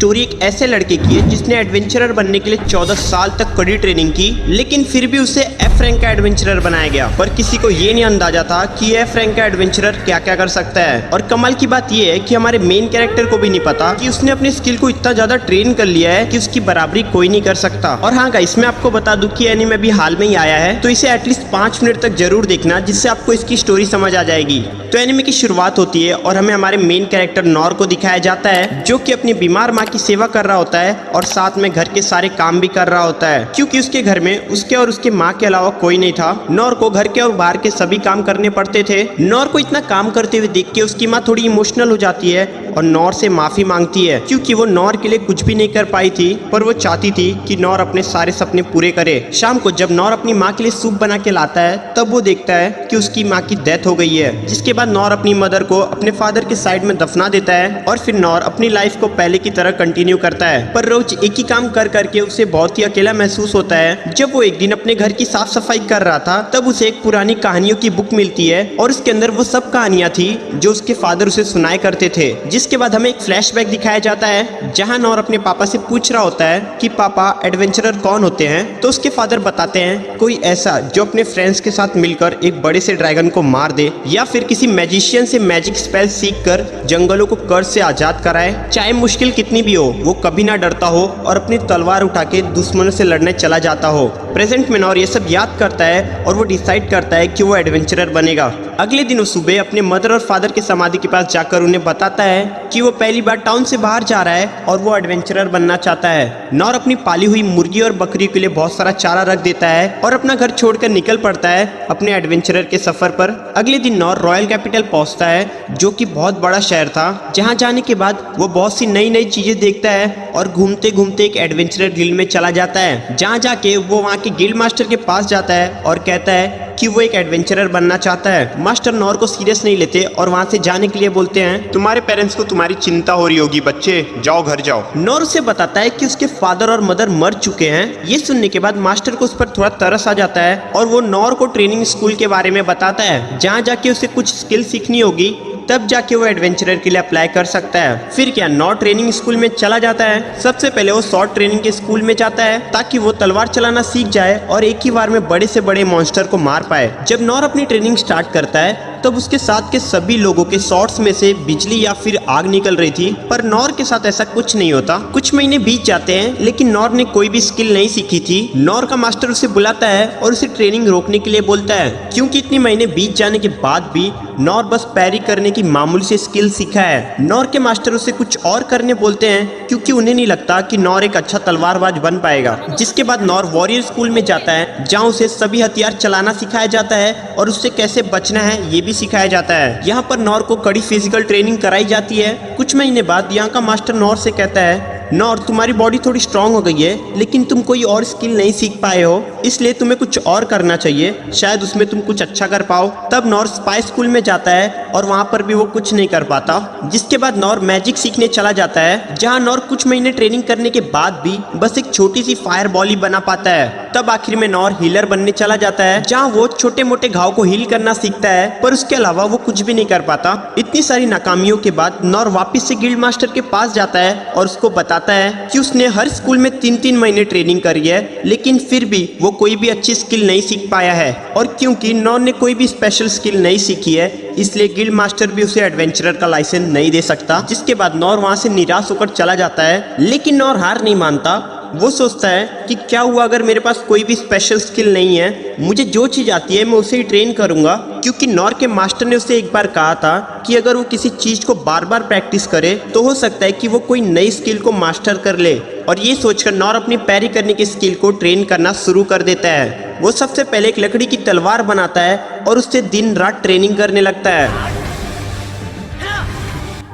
Story एक ऐसे लड़के की है जिसने एडवेंचरर बनने के लिए 14 साल तक कड़ी ट्रेनिंग की, लेकिन फिर भी उसे एफ रैंक का एडवेंचरर बनाया गया। पर किसी को ये नहीं अंदाजा था कि एफ रैंक का एडवेंचरर क्या क्या कर सकता है। और कमाल की बात ये है कि हमारे मेन कैरेक्टर को भी नहीं पता कि उसने अपनी स्किल को इतना ज्यादा ट्रेन कर लिया है कि उसकी बराबरी कोई नहीं कर सकता। और हाँ गाइस, मैं आपको बता दूं कि एनीमे भी हाल में ही आया है, तो इसे एटलीस्ट 5 मिनट तक जरूर देखना, जिससे आपको इसकी स्टोरी समझ आ जाएगी। तो एनीमे की शुरुआत होती है और हमें हमारे मेन कैरेक्टर नॉर को दिखाया जाता है, जो कि अपनी बीमार माँ की सेवा कर रहा होता है और साथ में घर के सारे काम भी कर रहा होता है, क्योंकि उसके घर में उसके और उसके माँ के अलावा कोई नहीं था। नॉर को घर के और बाहर के सभी काम करने पड़ते थे। नॉर को इतना काम करते हुए देख के उसकी माँ थोड़ी इमोशनल हो जाती है और नॉर से माफी मांगती है, क्योंकि वो नॉर के लिए कुछ भी नहीं कर पाई थी, पर वो चाहती थी कि नॉर अपने सारे सपने पूरे करे। शाम को जब नॉर अपनी माँ के लिए सूप बना के लाता है, तब वो देखता है कि उसकी माँ की डेथ हो गई है, जिसके बाद नॉर अपनी मदर को अपने फादर के साइड में दफना देता है और फिर नॉर अपनी लाइफ को पहले की तरह कंटिन्यू करता है। पर रोज एक ही काम कर करके उसे बहुत ही अकेला महसूस होता है। जब वो एक दिन अपने घर की साफ सफाई कर रहा था, तब उसे एक पुरानी कहानियों की बुक मिलती है और उसके अंदर वो सब कहानियां थी जो उसके फादर उसे सुनाया करते थे। जिसके बाद हमें एक फ्लैशबैक दिखाया जाता है, जहां नॉर अपने पापा से पूछ रहा होता है कि पापा एडवेंचरर कौन होते हैं। तो उसके फादर बताते हैं कोई ऐसा जो अपने फ्रेंड्स के साथ मिलकर एक बड़े से ड्रैगन को मार दे, या फिर किसी मैजिशियन से मैजिक स्पेल सीख कर जंगलों को कर्ज से आजाद कराए। चाहे मुश्किल कितनी भी हो, वो कभी ना डरता हो और अपनी तलवार उठा के दुश्मनों से लड़ने चला जाता हो। प्रेजेंट में नॉर ये सब याद करता है और वो डिसाइड करता है कि वो एडवेंचरर बनेगा। अगले दिन वो सुबह अपने मदर और फादर की समाधि के पास जाकर उन्हें बताता है कि वो पहली बार टाउन से बाहर जा रहा है और वो एडवेंचरर बनना चाहता है। नॉर अपनी पाली हुई मुर्गी और बकरी के लिए बहुत सारा चारा रख देता है और अपना घर छोड़कर निकल पड़ता है अपने एडवेंचरर के सफर पर। अगले दिन नॉर रॉयल कैपिटल पहुंचता है, जो कि बहुत बड़ा शहर था, जहां जाने के बाद वो बहुत सी नई नई चीजें देखता है और घूमते घूमते एक एडवेंचरर गिल्ड में चला जाता है, जहां जाके वो वहां के गिल्ड मास्टर के पास जाता है और कहता है कि वो एक एडवेंचरर बनना चाहता है। मास्टर नॉर को सीरियस नहीं लेते और वहां से जाने के लिए बोलते हैं, तुम्हारे पेरेंट्स को तुम्हारी चिंता हो रही होगी बच्चे, जाओ घर जाओ। नॉर उसे बताता है कि उसके फादर और मदर मर चुके हैं। ये सुनने के बाद मास्टर को उस पर थोड़ा तरस आ जाता है और वो नॉर को ट्रेनिंग स्कूल के बारे में बताता है, जहाँ जाके उसे कुछ स्किल सीखनी होगी, तब जाके वो एडवेंचरर के लिए अप्लाई कर सकता है। फिर क्या नॉर ट्रेनिंग स्कूल में चला जाता है। सबसे पहले वो शॉर्ट ट्रेनिंग के स्कूल में जाता है ताकि वो तलवार चलाना सीख जाए और एक ही बार में बड़े से बड़े मॉन्स्टर को मार पाए। जब नॉर अपनी ट्रेनिंग स्टार्ट करता है, तब उसके साथ के सभी लोगों के शॉर्ट्स में से बिजली या फिर आग निकल रही थी, पर नॉर के साथ ऐसा कुछ नहीं होता। कुछ महीने बीत जाते हैं, लेकिन नॉर ने कोई भी स्किल नहीं सीखी थी। नॉर का मास्टर उसे बुलाता है और उसे ट्रेनिंग रोकने के लिए बोलता है, क्योंकि इतने महीने बीत जाने के बाद भी नॉर बस पैरी करने की मामूली से स्किल सीखा है। नॉर के मास्टर उसे कुछ और करने बोलते हैं, क्योंकि उन्हें नहीं लगता कि नॉर एक अच्छा तलवारबाज बन पाएगा। जिसके बाद नॉर वॉरियर स्कूल में जाता है, जहाँ उसे सभी हथियार चलाना सिखाया जाता है और उससे कैसे बचना है ये भी सिखाया जाता है। यहाँ पर नॉर को कड़ी फिजिकल ट्रेनिंग कराई जाती है। कुछ महीने बाद यहाँ का मास्टर नॉर से कहता है, नॉर तुम्हारी बॉडी थोड़ी स्ट्रांग हो गई है, लेकिन तुम कोई और स्किल नहीं सीख पाए हो, इसलिए तुम्हें कुछ और करना चाहिए, शायद उसमें तुम कुछ अच्छा कर पाओ। तब नॉर स्पाई स्कूल में जाता है और वहाँ पर भी वो कुछ नहीं कर पाता। जिसके बाद नॉर मैजिक सीखने चला जाता है, जहाँ नॉर कुछ महीने ट्रेनिंग करने के बाद भी बस एक छोटी सी फायर बॉल ही बना पाता है। तब आखिर में नॉर हीलर बनने चला जाता है, जहाँ वो छोटे मोटे घाव को हील करना सीखता है, पर उसके अलावा वो कुछ भी नहीं कर पाता। इतनी सारी नाकामियों के बाद नॉर वापस से गिल्ड मास्टर के पास जाता है और उसको बताता है कि उसने हर स्कूल में 3-3 महीने ट्रेनिंग करी है, लेकिन फिर भी वो कोई भी अच्छी स्किल नहीं सीख पाया है। और क्योंकि नॉर ने कोई भी स्पेशल स्किल नहीं सीखी है, इसलिए गिल्ड मास्टर भी उसे एडवेंचरर का लाइसेंस नहीं दे सकता। जिसके बाद नॉर वहां से निराश होकर चला जाता है, लेकिन नॉर हार नहीं मानता। वो सोचता है कि क्या हुआ अगर मेरे पास कोई भी स्पेशल स्किल नहीं है, मुझे जो चीज़ आती है मैं उसे ही ट्रेन करूंगा। क्योंकि नॉर के मास्टर ने उसे एक बार कहा था कि अगर वो किसी चीज़ को बार बार प्रैक्टिस करे तो हो सकता है कि वो कोई नई स्किल को मास्टर कर ले। और ये सोचकर नॉर अपनी पैरी करने की स्किल को ट्रेन करना शुरू कर देता है। वो सबसे पहले एक लकड़ी की तलवार बनाता है और उससे दिन रात ट्रेनिंग करने लगता है।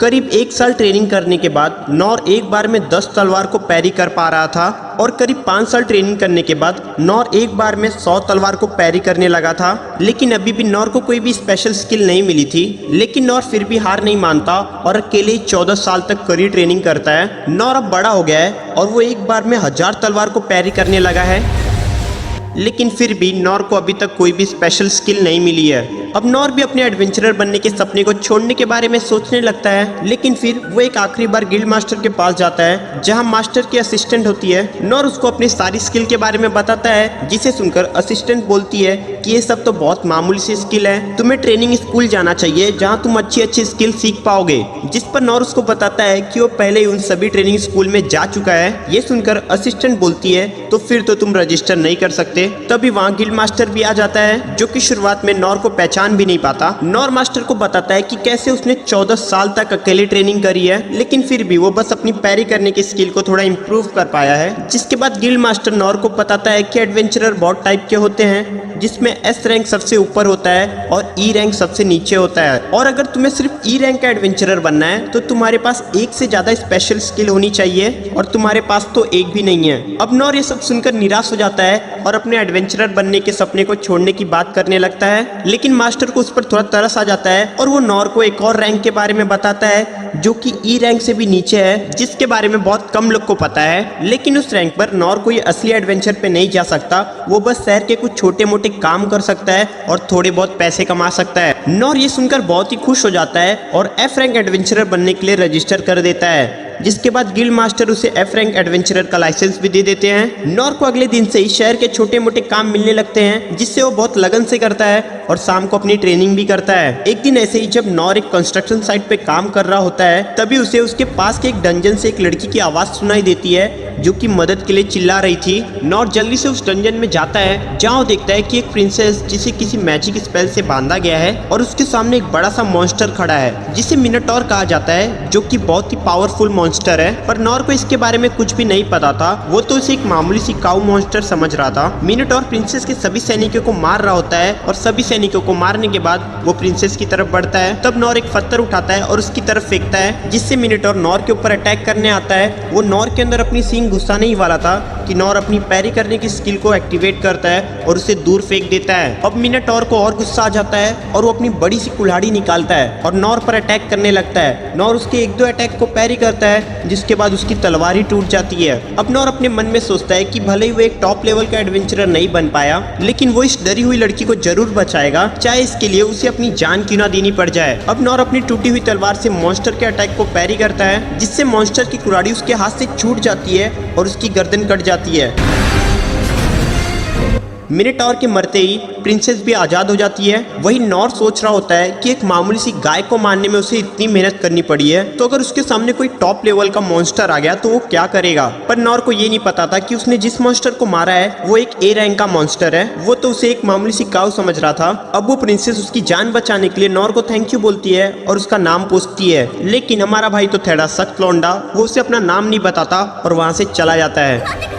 करीब 1 साल ट्रेनिंग करने के बाद नॉर एक बार में 10 तलवार को पैरी कर पा रहा था, और करीब 5 साल ट्रेनिंग करने के बाद नॉर एक बार में 100 तलवार को पैरी करने लगा था। लेकिन अभी भी नॉर को कोई भी स्पेशल स्किल नहीं मिली थी, लेकिन नॉर फिर भी हार नहीं मानता और अकेले ही 14 साल तक कड़ी ट्रेनिंग करता है। नॉर अब बड़ा हो गया है और वो एक बार में 1000 तलवार को पैरी करने लगा है, लेकिन फिर भी नॉर को अभी तक कोई भी स्पेशल स्किल नहीं मिली है। अब नॉर भी अपने एडवेंचरर बनने के सपने को छोड़ने के बारे में सोचने लगता है, लेकिन फिर वो एक आखिरी बार गिल्ड मास्टर के पास जाता है जहाँ मास्टर की असिस्टेंट होती है। नॉर उसको अपनी सारी स्किल के बारे में बताता है, जिसे सुनकर असिस्टेंट बोलती है कि ये सब तो बहुत मामूली सी स्किल है, तुम्हें ट्रेनिंग स्कूल जाना चाहिए जहाँ तुम अच्छी अच्छी स्किल सीख पाओगे। जिस पर नॉर उसको बताता है कि वो पहले ही उन सभी ट्रेनिंग स्कूल में जा चुका है। ये सुनकर असिस्टेंट बोलती है तो फिर तो तुम रजिस्टर नहीं कर सकते। तभी वहाँ गिल्ड मास्टर भी आ जाता है, जो कि शुरुआत में नॉर को पहचान भी नहीं पाता। नॉर मास्टर को बताता है कि कैसे उसने 14 साल तक अकेले ट्रेनिंग करी है, लेकिन फिर भी वो बस अपनी पैरी करने की स्किल को थोड़ा इम्प्रूव कर पाया है। जिसके बाद गिल्ड मास्टर नॉर को बताता है कि एडवेंचरर बहुत टाइप के होते हैं, जिसमें एस रैंक सबसे ऊपर होता है और ई रैंक सबसे नीचे होता है। और अगर तुम्हें सिर्फ ई रैंक का एडवेंचरर बनना है तो तुम्हारे पास एक से ज्यादा स्पेशल स्किल होनी चाहिए, और तुम्हारे पास तो एक भी नहीं है। अब नॉर ये सब सुनकर निराश हो जाता है और अपने एडवेंचरर बनने के सपने को छोड़ने की बात करने लगता है, लेकिन मास्टर को उस पर थोड़ा तरस आ जाता है और वो नॉर को एक और रैंक के बारे में बताता है जो कि ई रैंक से भी नीचे है, जिसके बारे में बहुत कम लोग को पता है। लेकिन उस रैंक पर नॉर कोई असली एडवेंचर पे नहीं जा सकता, वो बस शहर के कुछ छोटे मोटे काम कर सकता है और थोड़े बहुत पैसे कमा सकता है। नॉर ये सुनकर बहुत ही खुश हो जाता है और एफ रैंक एडवेंचरर बनने के लिए रजिस्टर कर देता है। जिसके बाद गिल्ड मास्टर उसे एफ रैंक एडवेंचरर का लाइसेंस भी दे देते हैं। नॉर को अगले दिन से ही शहर के छोटे मोटे काम मिलने लगते हैं, जिससे वो बहुत लगन से करता है और शाम को अपनी ट्रेनिंग भी करता है। एक दिन ऐसे ही जब नॉर एक कंस्ट्रक्शन साइट पे काम कर रहा होता है, तभी उसे उसके पास के एक डंजन से एक लड़की की आवाज सुनाई देती है जो कि मदद के लिए चिल्ला रही थी। नॉर जल्दी से उस डंजन में जाता है, जहाँ वो देखता है कि एक प्रिंसेस जिसे किसी मैजिक स्पेल से बांधा गया है और उसके सामने एक बड़ा सा मॉन्स्टर खड़ा है, जिसे मिनोटॉर कहा जाता है, जो कि बहुत ही पावरफुल मॉन्स्टर है। पर नॉर को इसके बारे में कुछ भी नहीं पता था, वो तो उसे एक मामूली सी काऊ मॉन्स्टर समझ रहा था। मिनोटॉर प्रिंसेस के सभी सैनिकों को मार रहा होता है और सभी सैनिकों को मारने के बाद वो प्रिंसेस की तरफ बढ़ता है। तब नॉर एक पत्थर उठाता है और उसकी तरफ फेंकता है, जिससे मिनोटॉर नॉर के ऊपर अटैक करने आता है। वो नॉर के अंदर अपनी सींग घुसाने ही वाला था कि नॉर अपनी पैरी करने की स्किल को एक्टिवेट करता है और उसे दूर फेंक देता है। अब मिनोटॉर को और गुस्सा आ जाता है और वो अपनी बड़ी सी कुल्हाड़ी निकालता है और नॉर पर अटैक करने लगता है। नॉर उसके एक दो अटैक को पैरी करता है, जिसके बाद उसकी तलवार ही टूट जाती है। अब नॉर अपने मन में सोचता है कि भले ही वो एक टॉप लेवल का एडवेंचरर नहीं बन पाया, लेकिन वो इस डरी हुई लड़की को जरूर बचाएगा, चाहे इसके लिए उसे अपनी जान क्यों ना देनी पड़ जाए। अब नॉर अपनी टूटी हुई तलवार से मॉन्स्टर के अटैक को पैरी करता है, जिससे मॉन्स्टर की कुल्हाड़ी उसके हाथ से छूट जाती है और उसकी गर्दन कट जाती है। मिनोटॉर के मरते ही प्रिंसेस भी आज़ाद हो जाती है। वही नॉर सोच रहा होता है कि एक मामूली सी गाय को मारने में उसे इतनी मेहनत करनी पड़ी है, तो अगर उसके सामने कोई टॉप लेवल का मॉन्स्टर आ गया तो वो क्या करेगा। पर नॉर को ये नहीं पता था कि उसने जिस मॉन्स्टर को मारा है वो एक ए रैंक का मॉन्स्टर है, वो तो उसे एक मामूली सी काऊ समझ रहा था। अब वो प्रिंसेस उसकी जान बचाने के लिए नॉर को थैंक यू बोलती है और उसका नाम पूछती है, लेकिन हमारा भाई तो थोड़ा सख्त लौंडा, वो उसे अपना नाम नहीं बताता और वहाँ से चला जाता है।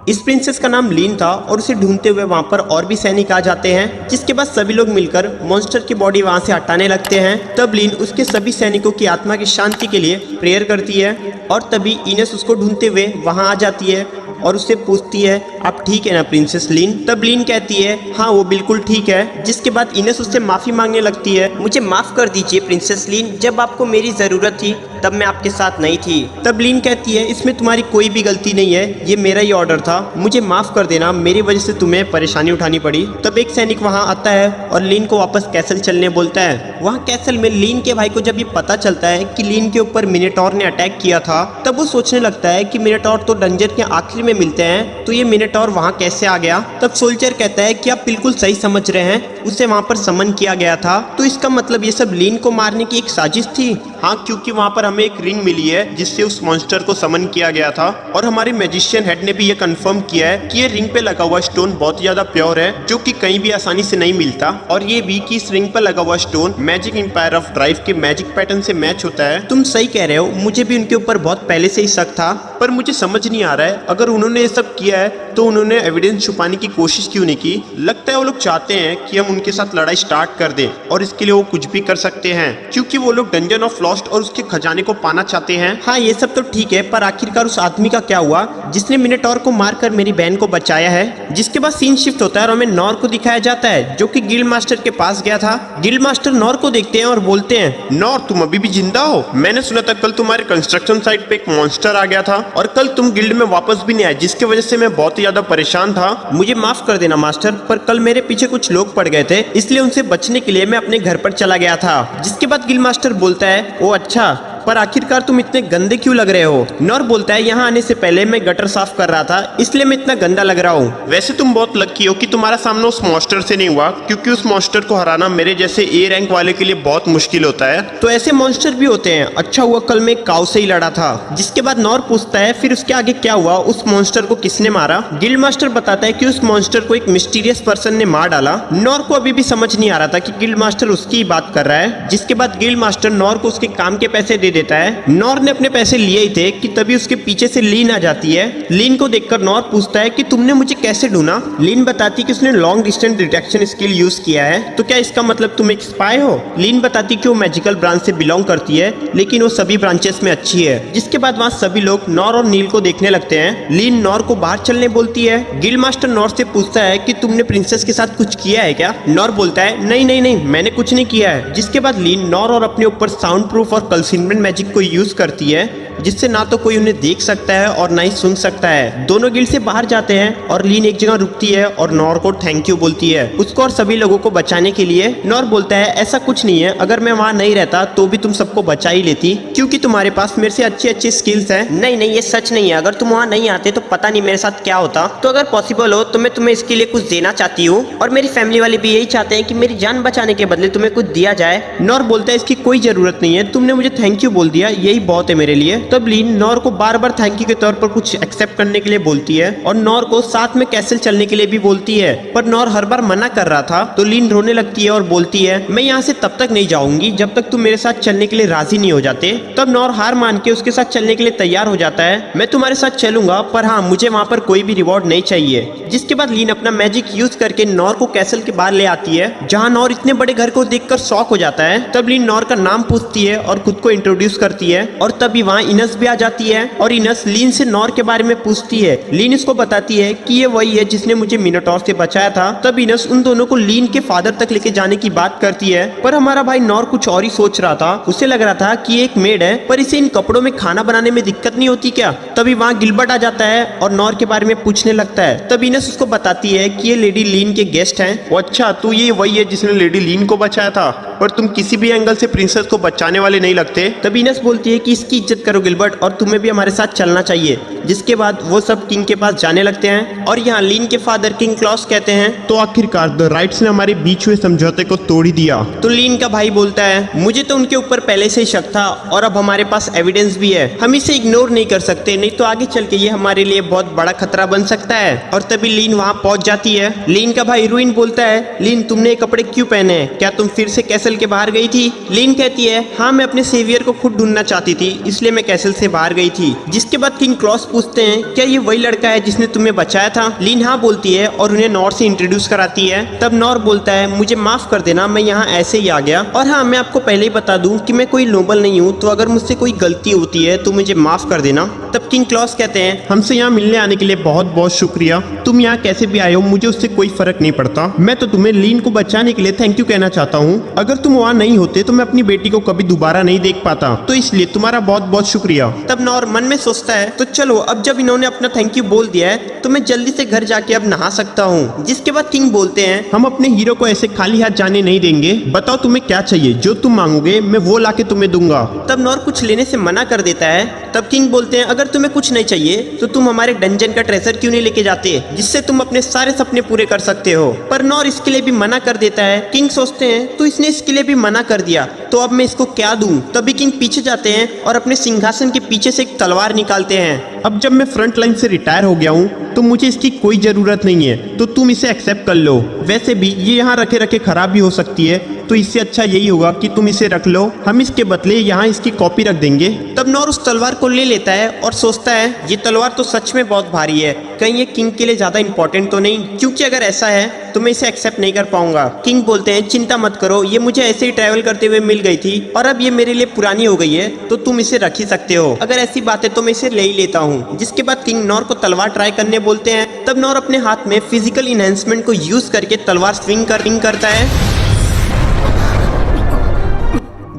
इस प्रिंसेस का नाम लीन था और उसे ढूंढते हुए वहाँ पर और भी सैनिक आ जाते हैं, जिसके बाद सभी लोग मिलकर मॉन्स्टर की बॉडी वहाँ से हटाने लगते हैं। तब लीन उसके सभी सैनिकों की आत्मा की शांति के लिए प्रेयर करती है और तभी इनेस उसको ढूंढते हुए वहाँ आ जाती है और उससे पूछती है, आप ठीक है ना प्रिंसेस लीन। तब लीन कहती है, हाँ वो बिल्कुल ठीक है। जिसके बाद इनेस उससे माफ़ी मांगने लगती है, मुझे माफ़ कर दीजिए प्रिंसेस लीन, जब आपको मेरी ज़रूरत थी तब मैं आपके साथ नहीं थी। तब लीन कहती है, इसमें तुम्हारी कोई भी गलती नहीं है, ये मेरा ही ऑर्डर था, मुझे माफ़ कर देना, मेरी वजह से तुम्हें परेशानी उठानी पड़ी। तब एक सैनिक वहाँ आता है और लीन को वापस कैसल चलने बोलता है। वहाँ कैसल में लीन के भाई को जब ये पता चलता है कि लीन के ऊपर मिनोटॉर ने अटैक किया था, तब वो सोचने लगता है कि मिनोटॉर तो डंजन के आखिर में मिलते हैं, तो ये मिनोटॉर वहाँ कैसे आ गया। तब सोल्जर कहता है कि आप बिल्कुल सही समझ रहे हैं, उसे वहाँ पर समन किया गया था, तो इसका मतलब ये सब लीन को मारने की एक साजिश थी। हाँ, क्योंकि वहाँ पर हमें एक रिंग मिली है जिससे उस मॉन्स्टर को समन किया गया था, और हमारे मैजिशियन हेड ने भी ये कंफर्म किया है कि ये रिंग पे लगा हुआ स्टोन बहुत ज्यादा प्योर है, जो कि कहीं भी आसानी से नहीं मिलता, और ये भी कि इस रिंग पर लगा हुआ stone magic empire of drive के मैजिक पैटर्न से मैच होता है। तुम सही कह रहे हो, मुझे भी उनके ऊपर बहुत पहले से ही शक था, पर मुझे समझ नहीं आ रहा है अगर उन्होंने ये सब किया है तो उन्होंने एविडेंस छुपाने की कोशिश क्यों नहीं की। लगता है वो लोग चाहते हैं कि हम उनके साथ लड़ाई स्टार्ट कर दें, और इसके लिए वो कुछ भी कर सकते हैं, क्योंकि वो लोग डंजन ऑफ लॉस्ट और उसके खजाने को पाना चाहते हैं। हाँ ये सब तो ठीक है, पर आखिरकार उस आदमी का क्या हुआ जिसने मिनोटॉर को मारकर मेरी बहन को बचाया है। जिसके बाद सीन शिफ्ट होता है और हमें नॉर को दिखाया जाता है जो कि गिल्ड मास्टर के पास गया था। गिल्ड मास्टर नॉर को देखते हैं और बोलते हैं, नॉर तुम अभी भी जिंदा हो? मैंने सुना था कल तुम्हारे कंस्ट्रक्शन साइट पे एक मॉन्स्टर आ गया था और कल तुम गिल्ड में वापस भी नहीं आए, जिसकी वजह से मैं बहुत ही ज्यादा परेशान था। मुझे माफ कर देना मास्टर, पर कल मेरे पीछे कुछ लोग पड़ गए थे, इसलिए उनसे बचने के लिए मैं अपने घर पर चला गया था। जिसके बाद गिल्ड मास्टर बोलता है, ओ अच्छा, पर आखिरकार तुम इतने गंदे क्यों लग रहे हो? नॉर बोलता है, यहाँ आने से पहले मैं गटर साफ कर रहा था, इसलिए मैं इतना गंदा लग रहा हूँ। वैसे तुम बहुत लकी हो कि तुम्हारा सामना उस मॉन्स्टर से नहीं हुआ, क्योंकि उस मॉन्स्टर को हराना मेरे जैसे ए रैंक वाले के लिए बहुत मुश्किल होता है। तो ऐसे मॉन्स्टर भी होते हैं। अच्छा हुआ कल मैं एक काऊ से ही लड़ा था। जिसके बाद नॉर पूछता है, फिर उसके आगे क्या हुआ? उस मॉन्स्टर को किसने मारा? गिल्ड मास्टर बताता है कि उस मॉन्स्टर को एक मिस्टीरियस पर्सन ने मार डाला। नॉर को अभी भी समझ नहीं आ रहा था कि गिल्ड मास्टर उसकी ही बात कर रहा है। जिसके बाद गिल्ड मास्टर नॉर को उसके काम के पैसे दे देता है। नॉर ने अपने पैसे लिए ही थे कि तभी उसके पीछे से लीन आ जाती है। लीन को देखकर नॉर पूछता है कि तुमने मुझे कैसे ढूंढा? लीन बताती कि उसने long distance detection skill use किया है। तो क्या इसका मतलब तुम एक स्पाई हो? लीन बताती कि वो मैजिकल ब्रांच से बिलोंग करती है, लेकिन वो सभी ब्रांचेस में अच्छी है। जिसके बाद वहाँ सभी लोग नॉर और नील को देखने लगते हैं। लीन नॉर को बाहर चलने बोलती है। गिल्ड मास्टर नॉर से पूछता है कि तुमने प्रिंसेस के साथ कुछ किया है क्या? नॉर बोलता है, नहीं नहीं नहीं, मैंने कुछ नहीं किया है। जिसके बाद लीन नॉर और अपने ऊपर साउंड प्रूफ और कंसीलमेंट मैजिक को यूज करती है, जिससे ना तो कोई उन्हें देख सकता है और ना ही सुन सकता है। दोनों गिल्ड से बाहर जाते हैं और लीन एक जगह रुकती है और नॉर को थैंक यू बोलती है उसको और सभी लोगों को बचाने के लिए। नॉर बोलता है, ऐसा कुछ नहीं है, अगर मैं वहाँ नहीं रहता तो भी तुम सबको बचा ही लेती, क्योंकि तुम्हारे पास मेरे से अच्छी अच्छी स्किल्स हैं। नहीं नहीं, ये सच नहीं है, अगर तुम वहाँ नहीं आते तो पता नहीं मेरे साथ क्या होता। तो अगर पॉसिबल हो तो मैं तुम्हें इसके लिए कुछ देना चाहती हूँ, और मेरी फैमिली वाले भी यही चाहते हैं कि मेरी जान बचाने के बदले तुम्हें कुछ दिया जाए। नॉर बोलता है, इसकी कोई जरूरत नहीं है, तुमने मुझे थैंक यू बोल दिया, यही बहुत है मेरे लिए। तब लीन नॉर को बार बार थैंक यू के तौर पर कुछ एक्सेप्ट करने के लिए बोलती है और नॉर को साथ में कैसल चलने के लिए भी बोलती है, पर नॉर हर बार मना कर रहा था। तो लीन रोने लगती है और बोलती है, मैं यहाँ से तब तक नहीं जाऊंगी जब तक तुम मेरे साथ चलने के लिए राजी नहीं हो जाते। तब नॉर हार मान के उसके साथ चलने के लिए तैयार हो जाता है। मैं तुम्हारे साथ चलूंगा, पर हाँ, मुझे वहाँ पर कोई भी रिवॉर्ड नहीं चाहिए। जिसके बाद लीन अपना मैजिक यूज करके नॉर को कैसल के बाहर ले आती है, जहाँ नॉर इतने बड़े घर को देखकर शॉक हो जाता है। तब लीन नॉर का नाम पूछती है और खुद को इंट्रोड्यूस करती है, और तभी वहाँ इनस भी आ जाती है और इनस लीन से नॉर के बारे में पूछती है। लीन इसको बताती है कि ये वही है जिसने मुझे मिनोटॉर से बचाया था। तब इनस उन दोनों को लीन के फादर तक लेके जाने की बात करती है, पर हमारा भाई नॉर कुछ और ही सोच रहा था। उसे लग रहा था कि एक मेड है, पर इसे इन कपड़ों में खाना बनाने में दिक्कत नहीं होती क्या? तभी वहाँ गिलबर्ट आ जाता है और नॉर के बारे में पूछने लगता है। तब इनस उसको बताती है कि ये लेडी लीन के गेस्ट हैं। अच्छा, तो ये वही है जिसने लेडी लीन को बचाया था, पर तुम किसी भी एंगल से प्रिंसेस को बचाने वाले नहीं लगते। तब इनस बोलती है कि इसकी इज्जत करो गिलबर्ट, और तुम्हें भी हमारे साथ चलना चाहिए। जिसके बाद वो सब किंग के पास जाने लगते हैं और यहाँ लीन के फादर किंग क्लॉस कहते हैं, तो आखिरकार द राइट्स ने हमारे बीच हुए समझौते को तोड़ ही दिया। तो लीन का भाई बोलता है, मुझे तो उनके ऊपर पहले से ही शक था और अब हमारे पास एविडेंस भी है, हम इसे इग्नोर नहीं कर सकते, नहीं तो आगे चल के ये हमारे लिए बहुत बड़ा खतरा बन सकता है। और तभी लीन वहाँ पहुँच जाती है। लीन का भाई रूइन बोलता है, लीन तुमने ये कपड़े क्यों पहने हैं? क्या तुम फिर से कैसल के बाहर गई थी? लीन कहती है, हाँ, मैं अपने सेवियर को खुद ढूंढना चाहती थी, इसलिए मैं कैसल से बाहर गई थी। जिसके बाद किंग क्लॉस पूछते हैं, क्या ये वही लड़का है जिसने तुम्हें बचाया था? लीन हाँ बोलती है और उन्हें नॉर से इंट्रोड्यूस कराती है। तब नॉर बोलता है, मुझे माफ कर देना, मैं यहाँ ऐसे ही आ गया, और हाँ, मैं आपको पहले ही बता दूं कि मैं कोई नोबल नहीं हूँ, तो अगर मुझसे कोई गलती होती है तो मुझे माफ कर देना। तब किंग क्लॉस कहते हैं, हमसे यहाँ मिलने आने के लिए बहुत बहुत शुक्रिया, तुम यहाँ कैसे भी आए हो मुझे उससे कोई फर्क नहीं पड़ता, मैं तो तुम्हें लीन को बचाने के लिए थैंक यू कहना चाहता हूँ। अगर तुम वहाँ नहीं होते तो मैं अपनी बेटी को कभी दोबारा नहीं देख पाता, तो इसलिए तुम्हारा बहुत बहुत शुक्रिया। तब नॉर मन में सोचता है, तो चलो अब जब इन्होंने अपना थैंक यू बोल दिया है तो मैं जल्दी से घर जाके अब नहा सकता हूँ। जिसके बाद किंग बोलते हैं, हम अपने हीरो को ऐसे खाली हाथ जाने नहीं देंगे, बताओ तुम्हें क्या चाहिए, जो तुम मांगोगे मैं वो लाके तुम्हें दूंगा। तब नॉर कुछ लेने से मना कर देता है। तब किंग बोलते हैं, अगर तुम्हें कुछ नहीं चाहिए तो तुम हमारे डंजन का ट्रेजर क्यों नहीं लेके जाते, जिससे तुम अपने सारे सपने पूरे कर सकते हो। पर नॉर इसके लिए भी मना कर देता है। किंग सोचते हैं, तो इसने इसके लिए भी मना कर दिया, तो अब मैं इसको क्या दूं? तभी किंग पीछे जाते हैं और अपने सिंहासन के पीछे से एक तलवार निकालते हैं। अब जब मैं फ्रंट लाइन से रिटायर हो गया हूँ तो मुझे इसकी कोई जरूरत नहीं है, तो तुम इसे एक्सेप्ट कर लो। वैसे भी ये यहाँ रखे रखे खराब भी हो सकती है, तो इससे अच्छा यही होगा कि तुम इसे रख लो, हम इसके बदले यहाँ इसकी कॉपी रख देंगे। तब नॉर उस तलवार को ले लेता है और सोचता है, ये तलवार तो सच में बहुत भारी है, कहीं ये किंग के लिए ज्यादा इंपॉर्टेंट तो नहीं, क्योंकि अगर ऐसा है तो मैं इसे एक्सेप्ट नहीं कर पाऊंगा। किंग बोलते हैं चिंता मत करो, ये मुझे ऐसे ही ट्रैवल करते हुए मिल गई थी और अब ये मेरे लिए पुरानी हो गई है, तो तुम इसे रख ही सकते हो। अगर ऐसी बात है तो मैं इसे ले ही लेता हूँ। जिसके बाद किंग नॉर को तलवार ट्राई करने बोलते हैं। तब नॉर अपने हाथ में फिजिकल इनहेंसमेंट को यूज करके तलवार स्विंग करता है,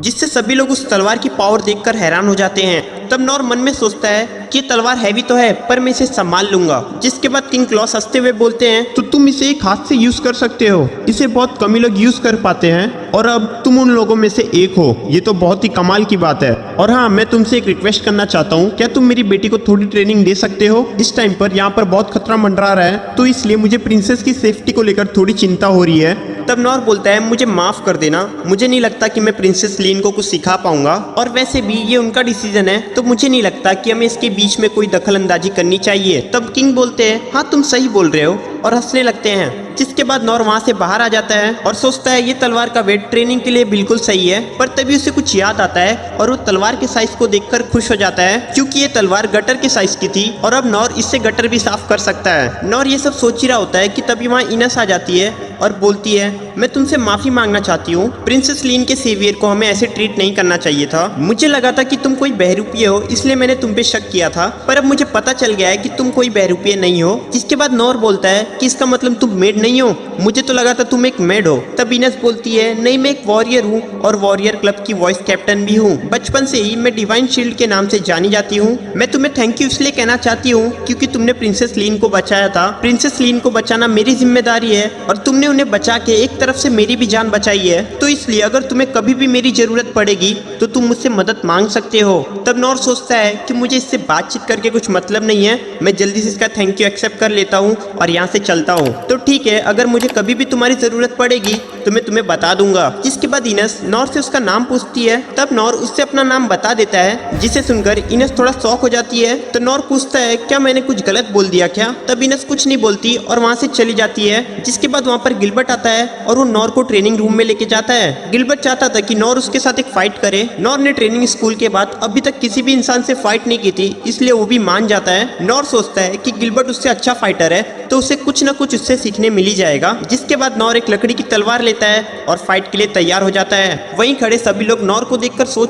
जिससे सभी लोग उस तलवार की पावर देखकर हैरान हो जाते हैं। तब नॉर मन में सोचता है कि ये तलवार हैवी तो है पर मैं इसे संभाल लूंगा। जिसके बाद किंग क्लॉस हंसते हुए बोलते हैं तो तुम इसे एक हाथ से यूज कर सकते हो, इसे बहुत कम ही लोग यूज कर पाते हैं और अब तुम उन लोगों में से एक हो, ये तो बहुत ही कमाल की बात है। और हाँ, मैं तुमसे एक रिक्वेस्ट करना चाहता हूँ, क्या तुम मेरी बेटी को थोड़ी ट्रेनिंग दे सकते हो? इस टाइम पर यहाँ पर बहुत खतरा मंडरा रहा है, तो इसलिए मुझे प्रिंसेस की सेफ्टी को लेकर थोड़ी चिंता हो रही है। तब नॉर बोलता है मुझे माफ कर देना, मुझे नहीं लगता कि मैं प्रिंसेस लीन को कुछ सिखा पाऊंगा और वैसे भी ये उनका डिसीजन है, तो मुझे नहीं लगता कि हमें इसके बीच में कोई दखल अंदाजी करनी चाहिए। तब किंग बोलते हैं हाँ तुम सही बोल रहे हो और हंसने लगते हैं। जिसके बाद नॉर वहां से बाहर आ जाता है और सोचता है ये तलवार का वेट ट्रेनिंग के लिए बिल्कुल सही है, पर तभी उसे कुछ याद आता है और वो तलवार के साइज को देखकर खुश हो जाता है, क्योंकि ये तलवार गटर के साइज की थी और अब नॉर इससे गटर भी साफ कर सकता है। नॉर ये सब सोच ही रहा होता है कि तभी वहाँ इनस आ जाती है और बोलती है मैं तुमसे माफी मांगना चाहती हूँ, प्रिंसेस लीन के सेवियर को हमें ऐसे ट्रीट नहीं करना चाहिए था। मुझे लगा था कि तुम कोई बहरूपीय हो, इसलिए मैंने तुम पे शक किया था, पर अब मुझे पता चल गया है कि तुम कोई बहरूपीय नहीं हो। जिसके बाद नॉर बोलता है कि इसका मतलब तुम मेड नहीं हो, मुझे तो लगा था तुम एक मेड हो। तब इनस बोलती है नहीं, मैं एक वॉरियर हूँ और वॉरियर क्लब की वॉइस कैप्टन भी हूँ। बचपन से ही मैं डिवाइन शील्ड के नाम से जानी जाती हूँ। मैं तुम्हें थैंक यू इसलिए कहना चाहती हूँ क्योंकि तुमने प्रिंसेस लीन को बचाया था। प्रिंसेस लीन को बचाना मेरी जिम्मेदारी है और तुमने उन्हें बचा के एक तरफ से मेरी भी जान बचाई है, तो इसलिए अगर तुम्हें कभी भी मेरी जरूरत पड़ेगी तो तुम मुझसे मदद मांग सकते हो। तब नॉर सोचता है कि मुझे इससे बातचीत करके कुछ मतलब नहीं है, मैं जल्दी से इसका थैंक यू एक्सेप्ट कर लेता हूँ और यहाँ से चलता हूँ। तो ठीक है, अगर मुझे कभी भी तुम्हारी जरूरत पड़ेगी तो मैं तुम्हें बता दूंगा। जिसके बाद इनस नॉर से उसका नाम पूछती है। तब नॉर उससे अपना नाम बता देता है, जिसे सुनकर इनस थोड़ा शॉक हो जाती है। तो नॉर पूछता है क्या मैंने कुछ गलत बोल दिया क्या? तब इनस कुछ नहीं बोलती और वहाँ से चली जाती है। जिसके बाद वहाँ पर गिलबर्ट आता है और वो नॉर को ट्रेनिंग रूम में लेके जाता है। गिलबर्ट चाहता था कि नॉर उसके साथ एक फाइट करे। नॉर ने ट्रेनिंग स्कूल के बाद अभी तक किसी भी इंसान से फाइट नहीं की थी, इसलिए वो भी मान जाता है। नॉर सोचता है कि गिलबर्ट उससे अच्छा फाइटर है, तो उसे कुछ न कुछ उससे सीखने मिल ही जाएगा। जिसके बाद नॉर एक लकड़ी की तलवार लेता है और फाइट के लिए तैयार हो जाता है। वहीं खड़े सभी लोग नॉर को देखकर सोच